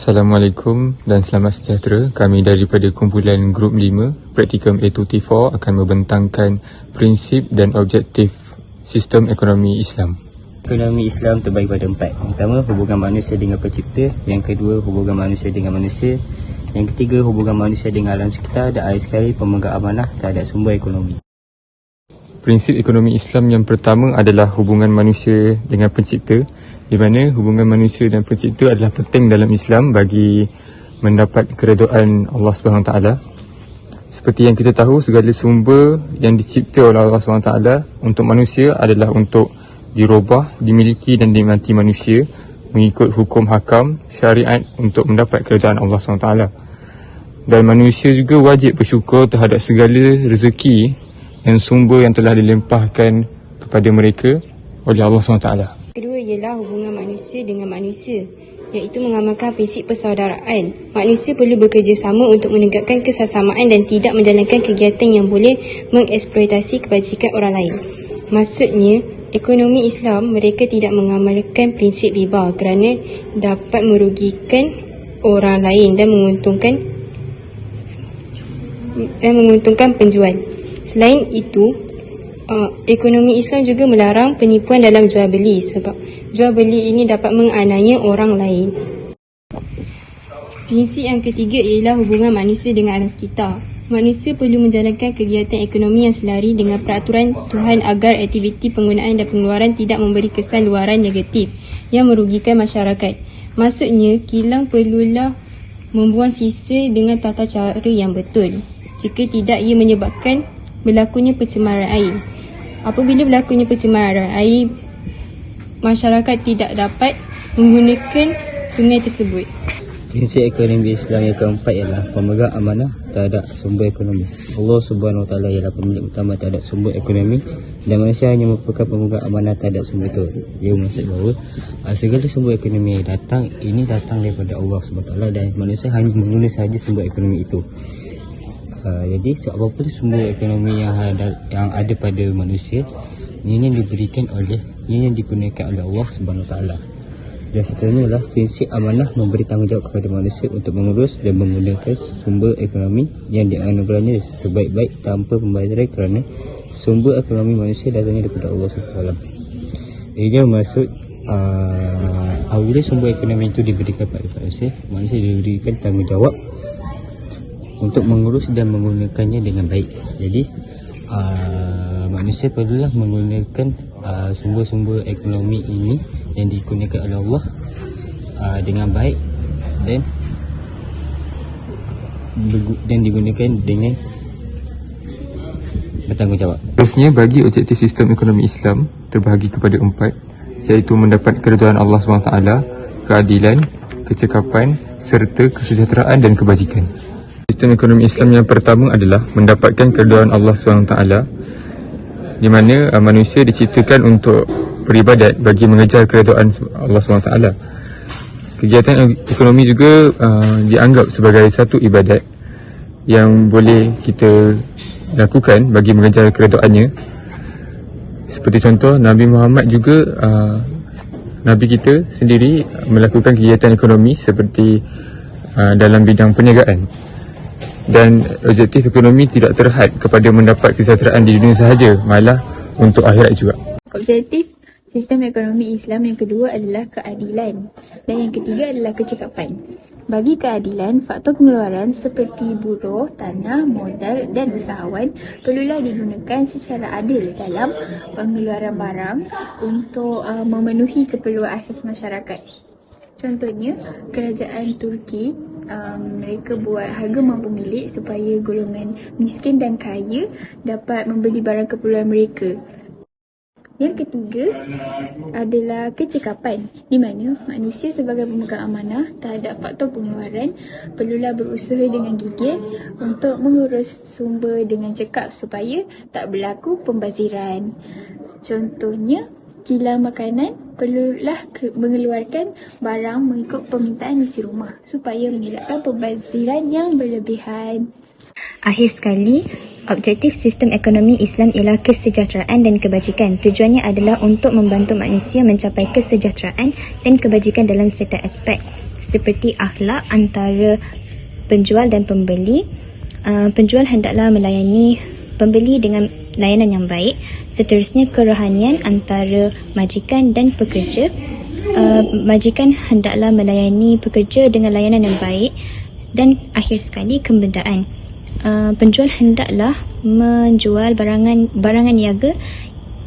Assalamualaikum dan selamat sejahtera. Kami daripada kumpulan Grup 5 Praktikum A24 akan membentangkan prinsip dan objektif sistem ekonomi Islam. Ekonomi Islam terbagi pada 4. Yang pertama, hubungan manusia dengan pencipta. Yang kedua, hubungan manusia dengan manusia. Yang ketiga, hubungan manusia dengan alam sekitar. Dan akhir sekali, pemegang amanah terhadap sumber ekonomi. Prinsip ekonomi Islam yang pertama adalah hubungan manusia dengan pencipta, di mana hubungan manusia dan pencipta adalah penting dalam Islam bagi mendapat keredaan Allah SWT. Seperti yang kita tahu, segala sumber yang dicipta oleh Allah SWT untuk manusia adalah untuk dirubah, dimiliki dan dinikmati manusia mengikut hukum hakam syariat untuk mendapat keredaan Allah SWT. Dan manusia juga wajib bersyukur terhadap segala rezeki yang sumber yang telah dilimpahkan kepada mereka oleh Allah SWT. Kedua ialah hubungan manusia dengan manusia, iaitu mengamalkan prinsip persaudaraan. Manusia perlu bekerjasama untuk menegakkan kesesamaan dan tidak menjalankan kegiatan yang boleh mengeksploitasi kebajikan orang lain. Maksudnya, ekonomi Islam mereka tidak mengamalkan prinsip riba kerana dapat merugikan orang lain dan menguntungkan penjual. Selain itu, ekonomi Islam juga melarang penipuan dalam jual beli sebab jual beli ini dapat menganiaya orang lain. Prinsip yang ketiga ialah hubungan manusia dengan alam sekitar. Manusia perlu menjalankan kegiatan ekonomi yang selari dengan peraturan Tuhan agar aktiviti penggunaan dan pengeluaran tidak memberi kesan luaran negatif yang merugikan masyarakat. Maksudnya, kilang perlulah membuang sisa dengan tata cara yang betul. Jika tidak, ia menyebabkan berlakunya pencemaran air. Apabila berlakunya pencemaran air, masyarakat tidak dapat menggunakan sungai tersebut. Prinsip ekonomi Islam yang keempat ialah pemegang amanah terhadap sumber ekonomi. Allah Subhanahu Wa Taala ialah pemilik utama terhadap sumber ekonomi dan manusia hanya merupakan pemegang amanah terhadap sumber itu. Ia maksud bahawa segala sumber ekonomi yang datang daripada Allah Subhanahu Wa Taala dan manusia hanya menggunakan sahaja sumber ekonomi itu. Jadi apapun sumber ekonomi yang ada pada manusia, ini yang digunakan oleh Allah Subhanahu Wa Taala. Dan seterusnya adalah prinsip amanah memberi tanggungjawab kepada manusia untuk mengurus dan menggunakan sumber ekonomi yang dianugerahnya sebaik-baik tanpa pembayaran kerana sumber ekonomi manusia datangnya daripada Allah Subhanahu Wa Taala. Ini maksud apabila sumber ekonomi itu diberikan kepada manusia diberikan tanggungjawab untuk mengurus dan menggunakannya dengan baik. Jadi manusia perlulah menggunakan sumber-sumber ekonomi ini yang digunakan oleh Allah dengan baik dan digunakan dengan bertanggungjawab. Terusnya, bagi objektif sistem ekonomi Islam terbahagi kepada 4, iaitu mendapat keredaan Allah SWT, keadilan, kecekapan serta kesejahteraan dan kebajikan. Sistem ekonomi Islam yang pertama adalah mendapatkan keredaan Allah SWT, di mana manusia diciptakan untuk beribadat bagi mengejar keredaan Allah SWT. Kegiatan ekonomi juga dianggap sebagai satu ibadat yang boleh kita lakukan bagi mengejar keredaannya. Seperti contoh, Nabi Muhammad juga Nabi kita sendiri melakukan kegiatan ekonomi seperti dalam bidang perniagaan. Dan objektif ekonomi tidak terhad kepada mendapat kesejahteraan di dunia sahaja, malah untuk akhirat juga. Objektif sistem ekonomi Islam yang kedua adalah keadilan dan yang ketiga adalah kecekapan. Bagi keadilan, faktor pengeluaran seperti buruh, tanah, modal dan usahawan perlulah digunakan secara adil dalam pengeluaran barang untuk memenuhi keperluan asas masyarakat. Contohnya, kerajaan Turki mereka buat harga mampu milik supaya golongan miskin dan kaya dapat membeli barang keperluan mereka. Yang ketiga adalah kecekapan, di mana manusia sebagai pemegang amanah terhadap faktor pengeluaran perlulah berusaha dengan gigih untuk mengurus sumber dengan cekap supaya tak berlaku pembaziran. Contohnya, kilang makanan perlulah mengeluarkan barang mengikut permintaan isi rumah supaya mengelakkan pembaziran yang berlebihan. Akhir sekali, objektif sistem ekonomi Islam ialah kesejahteraan dan kebajikan. Tujuannya adalah untuk membantu manusia mencapai kesejahteraan dan kebajikan dalam setiap aspek, seperti akhlak antara penjual dan pembeli. Penjual hendaklah melayani pembeli dengan layanan yang baik. Seterusnya, kerohanian antara majikan dan pekerja. Majikan hendaklah melayani pekerja dengan layanan yang baik. Dan akhir sekali, kebendaan. Penjual hendaklah menjual barangan niaga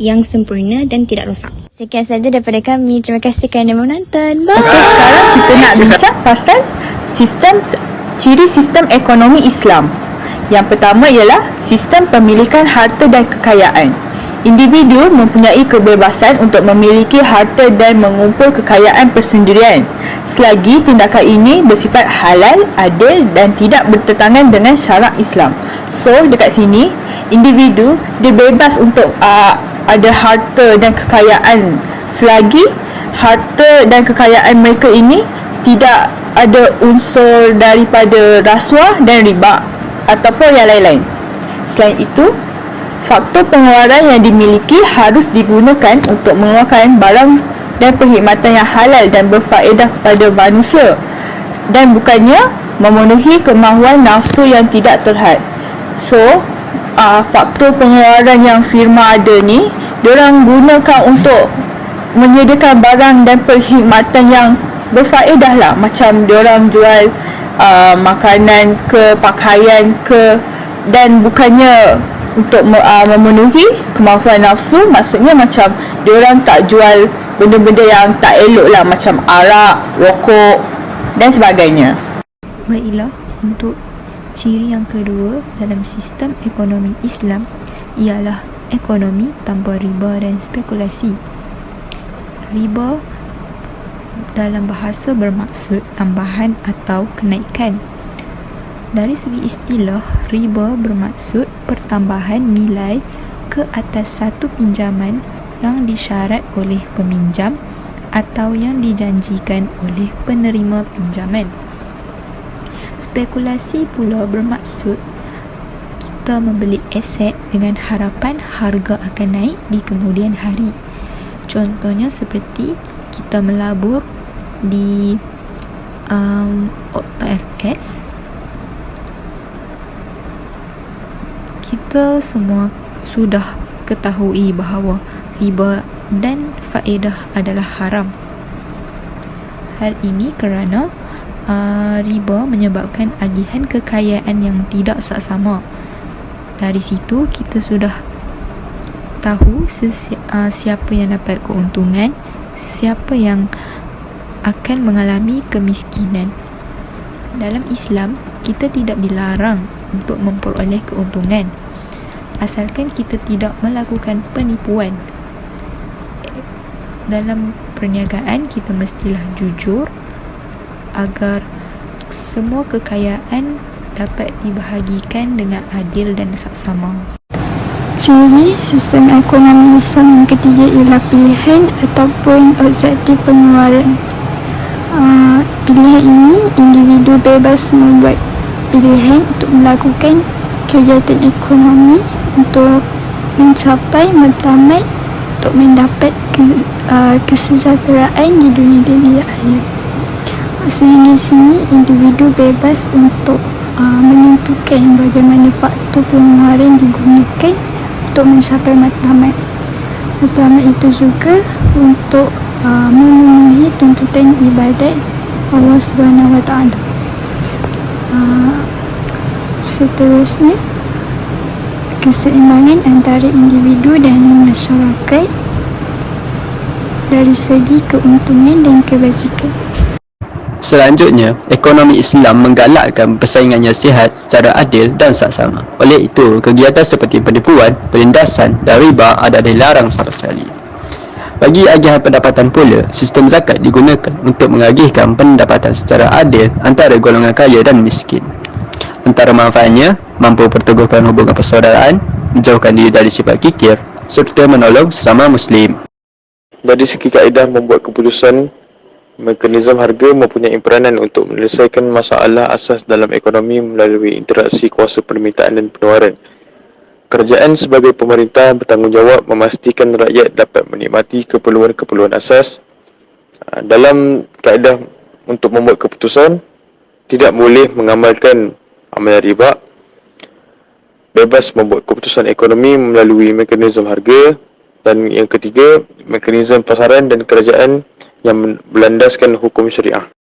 yang sempurna dan tidak rosak. Sekian sahaja daripada kami. Terima kasih kerana menonton. Bye. Okey, sekarang kita nak bincang pasal ciri sistem ekonomi Islam. Yang pertama ialah sistem pemilikan harta dan kekayaan. Individu mempunyai kebebasan untuk memiliki harta dan mengumpul kekayaan persendirian selagi tindakan ini bersifat halal, adil dan tidak bertentangan dengan syarak Islam. So, dekat sini, individu dia bebas untuk ada harta dan kekayaan selagi harta dan kekayaan mereka ini tidak ada unsur daripada rasuah dan riba ataupun yang lain-lain. Selain itu, faktor pengeluaran yang dimiliki harus digunakan untuk mengeluarkan barang dan perkhidmatan yang halal dan berfaedah kepada manusia dan bukannya memenuhi kemahuan nafsu yang tidak terhad. So, faktor pengeluaran yang firma ada ni, diorang gunakan untuk menyediakan barang dan perkhidmatan yang berfaedah lah. Macam diorang jual makanan ke, pakaian ke, dan bukannya untuk memenuhi kemahuan nafsu. Maksudnya macam diorang tak jual benda-benda yang tak elok lah, macam arak, rokok dan sebagainya. Baiklah, untuk ciri yang kedua dalam sistem ekonomi Islam ialah ekonomi tanpa riba dan spekulasi. Riba dalam bahasa bermaksud tambahan atau kenaikan. Dari segi istilah, riba bermaksud pertambahan nilai ke atas satu pinjaman yang disyarat oleh peminjam atau yang dijanjikan oleh penerima pinjaman. Spekulasi pula bermaksud kita membeli aset dengan harapan harga akan naik di kemudian hari. Contohnya seperti kita melabur di OktaFX. Kita semua sudah ketahui bahawa riba dan faedah adalah haram. Hal ini kerana riba menyebabkan agihan kekayaan yang tidak saksama. Dari situ kita sudah tahu siapa yang dapat keuntungan, siapa yang akan mengalami kemiskinan. Dalam Islam, kita tidak dilarang untuk memperoleh keuntungan asalkan kita tidak melakukan penipuan. Dalam perniagaan, kita mestilah jujur agar semua kekayaan dapat dibahagikan dengan adil dan saksama. Ciri sistem ekonomi Islam yang ketiga ialah pilihan ataupun objektif pengeluaran. Pilihan ini, individu bebas membuat pilihan untuk melakukan kegiatan ekonomi untuk mencapai matlamat untuk mendapat kesejahteraan di dunia dan di akhirat. Maksudnya di sini individu bebas untuk menentukan bagaimana faktor pengeluaran digunakan untuk mencapai matlamat. Matlamat itu juga untuk memenuhi tuntutan ibadat Allah Subhanahu Wa Taala. Seterusnya, keseimbangan antara individu dan masyarakat dari segi keuntungan dan kebajikan. Selanjutnya, ekonomi Islam menggalakkan persaingan yang sihat secara adil dan saksama. Oleh itu, kegiatan seperti penipuan, penindasan dan riba adalah dilarang sama sekali. Bagi agihan pendapatan pula, sistem zakat digunakan untuk mengagihkan pendapatan secara adil antara golongan kaya dan miskin. Antara manfaatnya, mampu perteguhkan hubungan persaudaraan, menjauhkan diri dari sifat kikir, serta menolong sesama Muslim. Dari segi kaedah membuat keputusan, Mekanisme harga mempunyai peranan untuk menyelesaikan masalah asas dalam ekonomi melalui interaksi kuasa permintaan dan penawaran. Kerajaan sebagai pemerintah bertanggungjawab memastikan rakyat dapat menikmati keperluan-keperluan asas. Dalam kaedah untuk membuat keputusan, tidak boleh mengamalkan amalan riba, bebas membuat keputusan ekonomi melalui mekanisme harga, dan yang ketiga, mekanisme pasaran dan kerajaan yang berlandaskan hukum syariah.